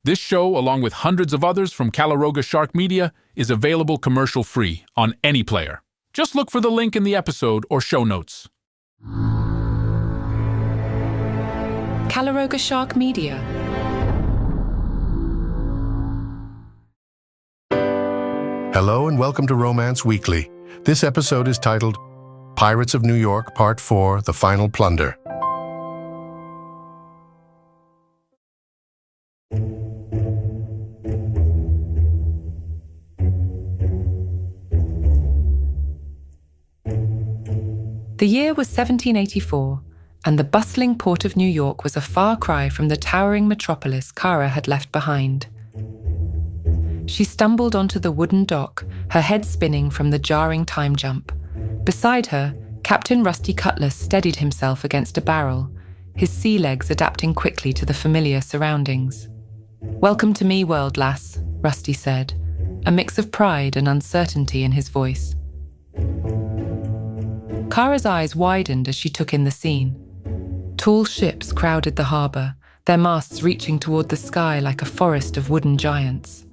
This show, along with hundreds of others from Calaroga Shark Media, is available commercial-free on any player. Just look for the link in the episode or show notes. Calaroga Shark Media. Hello and welcome to Romance Weekly. This episode is titled Pirates of New York Part 4, The Final Plunder. The year was 1784, and the bustling port of New York was a far cry from the towering metropolis Kara had left behind. She stumbled onto the wooden dock, her head spinning from the jarring time jump. Beside her, Captain Rusty Cutlass steadied himself against a barrel, his sea legs adapting quickly to the familiar surroundings. "Welcome to me, world lass," Rusty said, a mix of pride and uncertainty in his voice. Kara's eyes widened as she took in the scene. Tall ships crowded the harbour, their masts reaching toward the sky like a forest of wooden giants.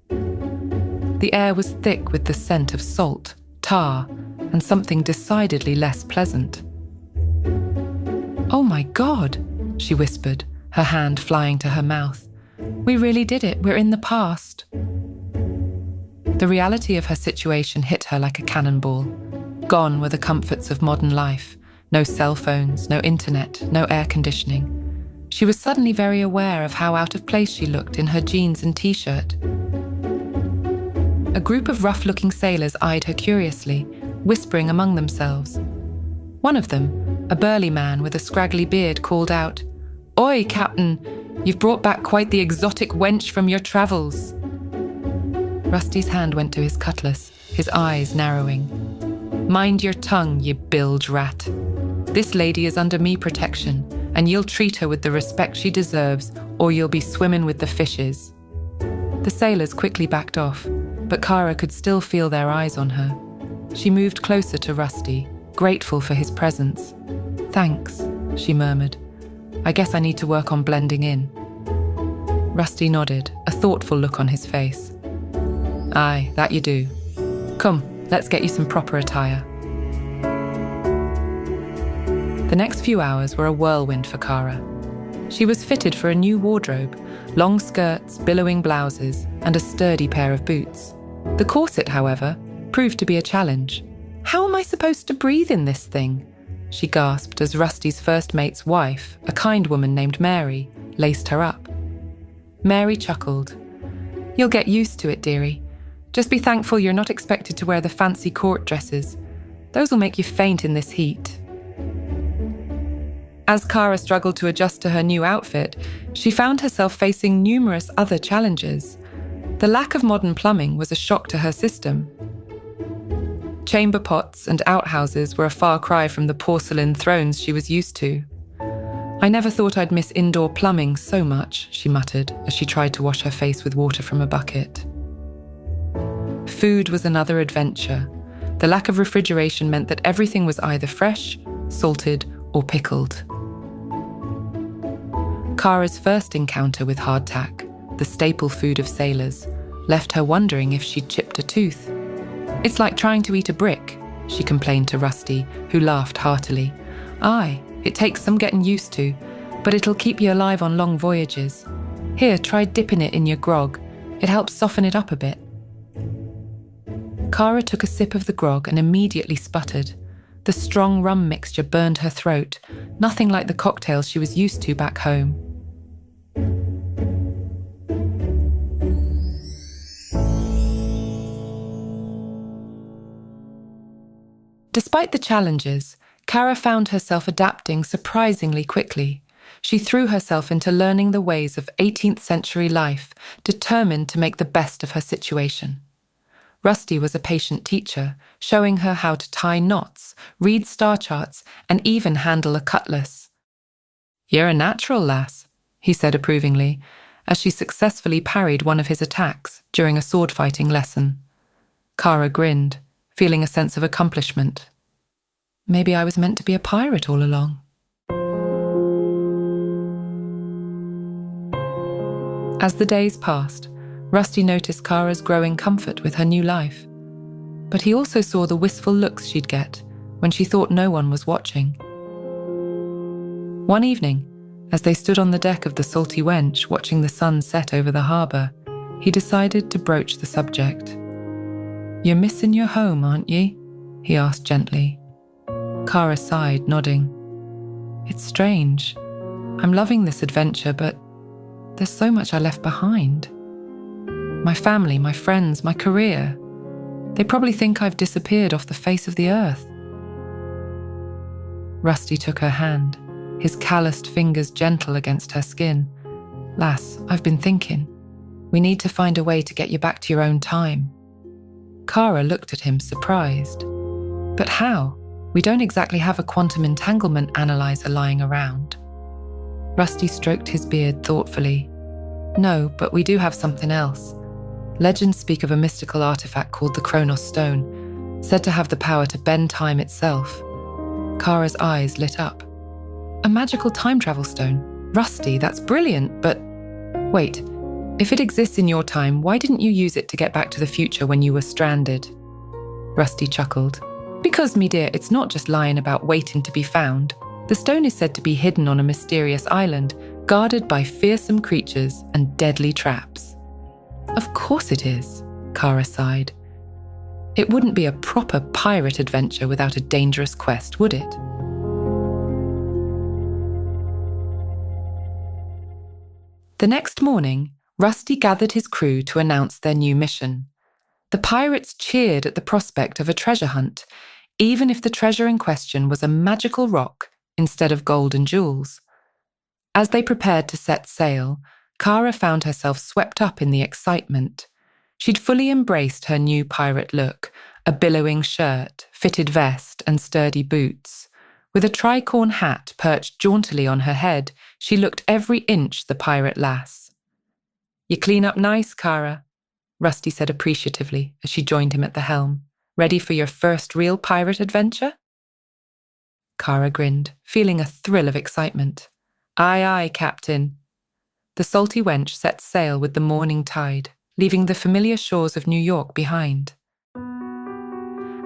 The air was thick with the scent of salt, tar, and something decidedly less pleasant. "Oh my God," she whispered, her hand flying to her mouth. "We really did it. We're in the past." The reality of her situation hit her like a cannonball. Gone were the comforts of modern life. No cell phones, no internet, no air conditioning. She was suddenly very aware of how out of place she looked in her jeans and t-shirt. A group of rough-looking sailors eyed her curiously, whispering among themselves. One of them, a burly man with a scraggly beard, called out, "Oi, Captain! You've brought back quite the exotic wench from your travels." Rusty's hand went to his cutlass, his eyes narrowing. "Mind your tongue, you bilge rat. This lady is under me protection, and you'll treat her with the respect she deserves, or you'll be swimming with the fishes." The sailors quickly backed off, but Kara could still feel their eyes on her. She moved closer to Rusty, grateful for his presence. "Thanks," she murmured. "I guess I need to work on blending in." Rusty nodded, a thoughtful look on his face. "Aye, that you do. Come, let's get you some proper attire." The next few hours were a whirlwind for Kara. She was fitted for a new wardrobe, long skirts, billowing blouses, and a sturdy pair of boots. The corset, however, proved to be a challenge. "How am I supposed to breathe in this thing?" she gasped as Rusty's first mate's wife, a kind woman named Mary, laced her up. Mary chuckled. "You'll get used to it, dearie. Just be thankful you're not expected to wear the fancy court dresses. Those will make you faint in this heat." As Kara struggled to adjust to her new outfit, she found herself facing numerous other challenges. The lack of modern plumbing was a shock to her system. Chamber pots and outhouses were a far cry from the porcelain thrones she was used to. "I never thought I'd miss indoor plumbing so much," she muttered as she tried to wash her face with water from a bucket. Food was another adventure. The lack of refrigeration meant that everything was either fresh, salted, or pickled. Kara's first encounter with hardtack, the staple food of sailors, left her wondering if she'd chipped a tooth. "It's like trying to eat a brick," she complained to Rusty, who laughed heartily. "Aye, it takes some getting used to, but it'll keep you alive on long voyages. Here, try dipping it in your grog. It helps soften it up a bit." Kara took a sip of the grog and immediately sputtered. The strong rum mixture burned her throat, nothing like the cocktails she was used to back home. Despite the challenges, Kara found herself adapting surprisingly quickly. She threw herself into learning the ways of 18th century life, determined to make the best of her situation. Rusty was a patient teacher, showing her how to tie knots, read star charts, and even handle a cutlass. "You're a natural, lass," he said approvingly, as she successfully parried one of his attacks during a sword-fighting lesson. Kara grinned, feeling a sense of accomplishment. Maybe I was meant to be a pirate all along. As the days passed, Rusty noticed Kara's growing comfort with her new life. But he also saw the wistful looks she'd get when she thought no one was watching. One evening, as they stood on the deck of the Salty Wench watching the sun set over the harbour, he decided to broach the subject. "You're missing your home, aren't ye?" he asked gently. Kara sighed, nodding. "It's strange. I'm loving this adventure, but there's so much I left behind. My family, my friends, my career. They probably think I've disappeared off the face of the earth." Rusty took her hand, his calloused fingers gentle against her skin. "Lass, I've been thinking. We need to find a way to get you back to your own time." Kara looked at him, surprised. "But how? We don't exactly have a quantum entanglement analyzer lying around." Rusty stroked his beard thoughtfully. "No, but we do have something else. Legends speak of a mystical artifact called the Chronos Stone, said to have the power to bend time itself." Kara's eyes lit up. "A magical time travel stone? Rusty, that's brilliant, but wait, if it exists in your time, why didn't you use it to get back to the future when you were stranded?" Rusty chuckled. "Because, me dear, it's not just lying about waiting to be found. The stone is said to be hidden on a mysterious island, guarded by fearsome creatures and deadly traps." "Of course it is," Kara sighed. "It wouldn't be a proper pirate adventure without a dangerous quest, would it?" The next morning, Rusty gathered his crew to announce their new mission. The pirates cheered at the prospect of a treasure hunt, even if the treasure in question was a magical rock instead of gold and jewels. As they prepared to set sail, Kara found herself swept up in the excitement. She'd fully embraced her new pirate look, a billowing shirt, fitted vest, and sturdy boots. With a tricorn hat perched jauntily on her head, she looked every inch the pirate lass. "You clean up nice, Kara," Rusty said appreciatively as she joined him at the helm. "Ready for your first real pirate adventure?" Kara grinned, feeling a thrill of excitement. "Aye, aye, Captain." The Salty Wench set sail with the morning tide, leaving the familiar shores of New York behind.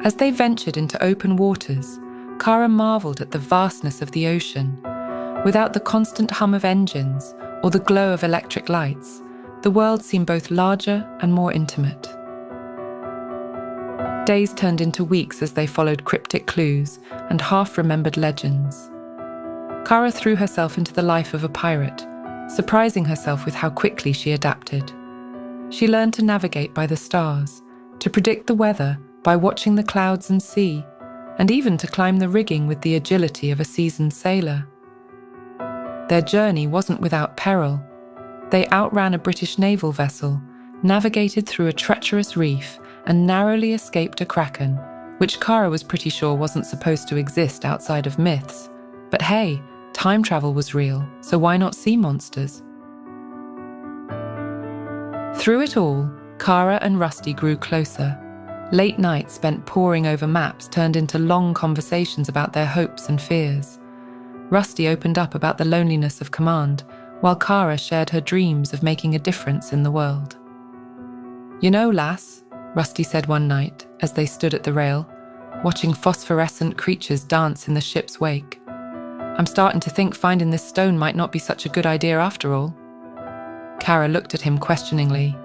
As they ventured into open waters, Kara marveled at the vastness of the ocean. Without the constant hum of engines or the glow of electric lights, the world seemed both larger and more intimate. Days turned into weeks as they followed cryptic clues and half-remembered legends. Kara threw herself into the life of a pirate, surprising herself with how quickly she adapted. She learned to navigate by the stars, to predict the weather by watching the clouds and sea, and even to climb the rigging with the agility of a seasoned sailor. Their journey wasn't without peril. They outran a British naval vessel, navigated through a treacherous reef, and narrowly escaped a kraken, which Kara was pretty sure wasn't supposed to exist outside of myths. But hey, time travel was real, so why not sea monsters? Through it all, Kara and Rusty grew closer. Late nights spent poring over maps turned into long conversations about their hopes and fears. Rusty opened up about the loneliness of command, while Kara shared her dreams of making a difference in the world. "You know, lass," Rusty said one night as they stood at the rail, watching phosphorescent creatures dance in the ship's wake, "I'm starting to think finding this stone might not be such a good idea after all." Kara looked at him questioningly.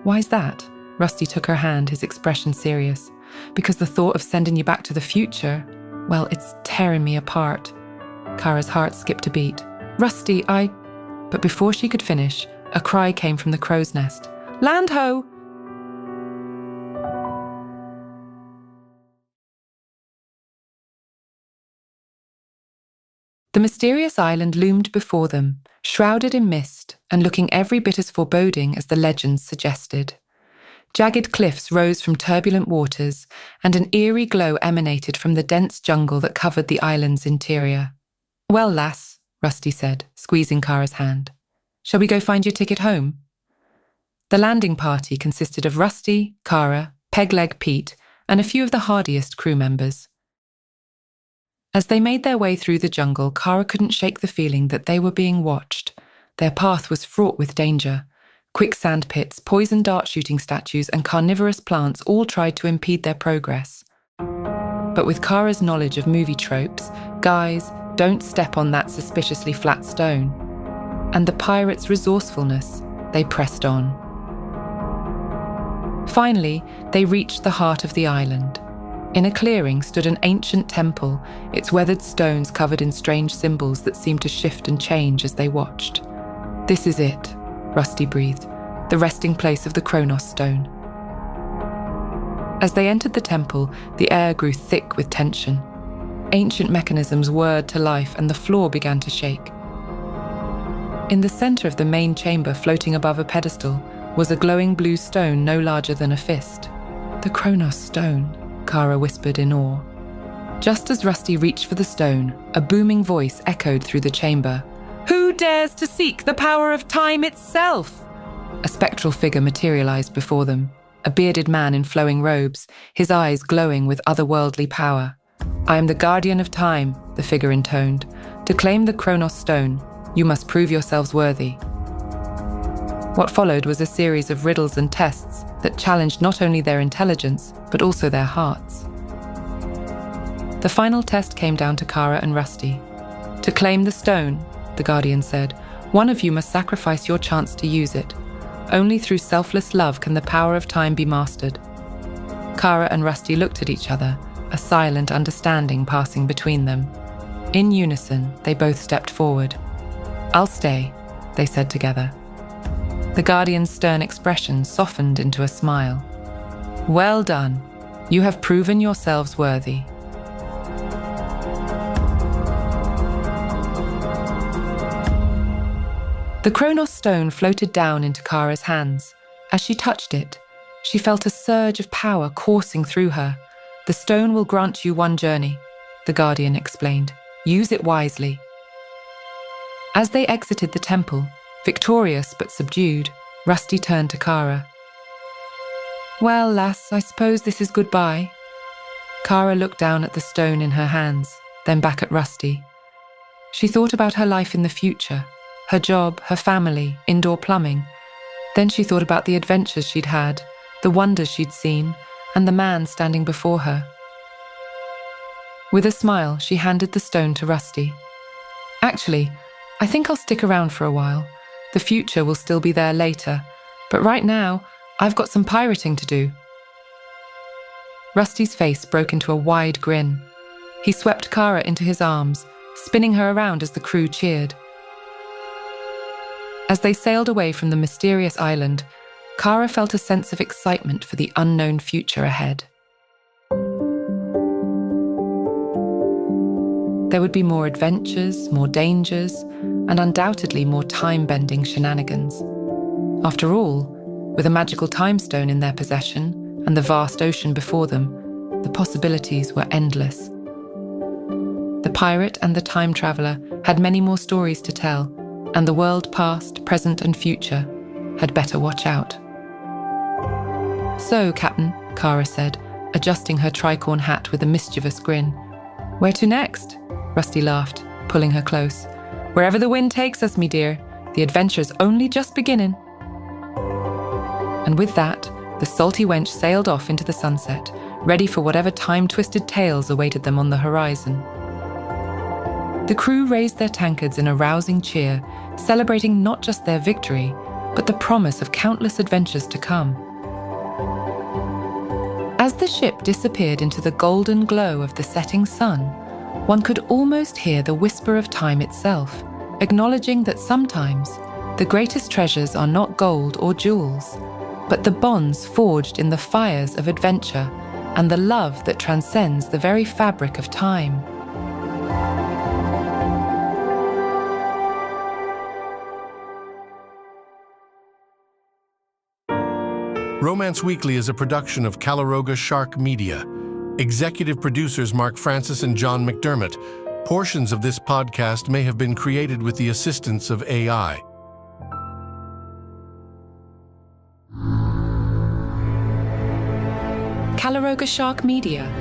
"Why's that?" Rusty took her hand, his expression serious. "Because the thought of sending you back to the future, well, it's tearing me apart." Kara's heart skipped a beat. "Rusty, But before she could finish, a cry came from the crow's nest. "Land ho!" The mysterious island loomed before them, shrouded in mist and looking every bit as foreboding as the legends suggested. Jagged cliffs rose from turbulent waters, and an eerie glow emanated from the dense jungle that covered the island's interior. "Well, lass," Rusty said, squeezing Kara's hand. "Shall we go find your ticket home?" The landing party consisted of Rusty, Kara, Pegleg Pete, and a few of the hardiest crew members. As they made their way through the jungle, Kara couldn't shake the feeling that they were being watched. Their path was fraught with danger. Quicksand pits, poison dart shooting statues, and carnivorous plants all tried to impede their progress. But with Kara's knowledge of movie tropes, guys, don't step on that suspiciously flat stone. And the pirates' resourcefulness, they pressed on. Finally, they reached the heart of the island. In a clearing stood an ancient temple, its weathered stones covered in strange symbols that seemed to shift and change as they watched. "This is it," Rusty breathed, "the resting place of the Chronos Stone." As they entered the temple, the air grew thick with tension. Ancient mechanisms whirred to life and the floor began to shake. In the center of the main chamber, floating above a pedestal, was a glowing blue stone no larger than a fist. "The Chronos Stone," Kara whispered in awe. Just as Rusty reached for the stone, a booming voice echoed through the chamber. "Who dares to seek the power of time itself?" A spectral figure materialized before them, a bearded man in flowing robes, his eyes glowing with otherworldly power. "I am the guardian of time," the figure intoned. "To claim the Chronos Stone, you must prove yourselves worthy." What followed was a series of riddles and tests that challenged not only their intelligence, but also their hearts. The final test came down to Kara and Rusty. "To claim the stone," the Guardian said, "one of you must sacrifice your chance to use it. Only through selfless love can the power of time be mastered." Kara and Rusty looked at each other, a silent understanding passing between them. In unison, they both stepped forward. "I'll stay," they said together. The Guardian's stern expression softened into a smile. "Well done. You have proven yourselves worthy." The Chronos Stone floated down into Kara's hands. As she touched it, she felt a surge of power coursing through her. "The stone will grant you one journey," the Guardian explained. "Use it wisely." As they exited the temple, victorious but subdued, Rusty turned to Kara. "Well, lass, I suppose this is goodbye." Kara looked down at the stone in her hands, then back at Rusty. She thought about her life in the future, her job, her family, indoor plumbing. Then she thought about the adventures she'd had, the wonders she'd seen, and the man standing before her. With a smile, she handed the stone to Rusty. "Actually, I think I'll stick around for a while. The future will still be there later, but right now, I've got some pirating to do." Rusty's face broke into a wide grin. He swept Kara into his arms, spinning her around as the crew cheered. As they sailed away from the mysterious island, Kara felt a sense of excitement for the unknown future ahead. There would be more adventures, more dangers, and undoubtedly more time-bending shenanigans. After all, with a magical time stone in their possession and the vast ocean before them, the possibilities were endless. The pirate and the time traveller had many more stories to tell, and the world past, present and future had better watch out. "So, Captain," Kara said, adjusting her tricorn hat with a mischievous grin. "Where to next?" Rusty laughed, pulling her close. "Wherever the wind takes us, me dear. The adventure's only just beginning." And with that, the salty wench sailed off into the sunset, ready for whatever time-twisted tales awaited them on the horizon. The crew raised their tankards in a rousing cheer, celebrating not just their victory, but the promise of countless adventures to come. As the ship disappeared into the golden glow of the setting sun, one could almost hear the whisper of time itself, acknowledging that sometimes the greatest treasures are not gold or jewels, but the bonds forged in the fires of adventure and the love that transcends the very fabric of time. Romance Weekly is a production of Calaroga Shark Media. Executive producers Mark Francis and John McDermott. Portions of this podcast may have been created with the assistance of AI. Calaroga Shark Media,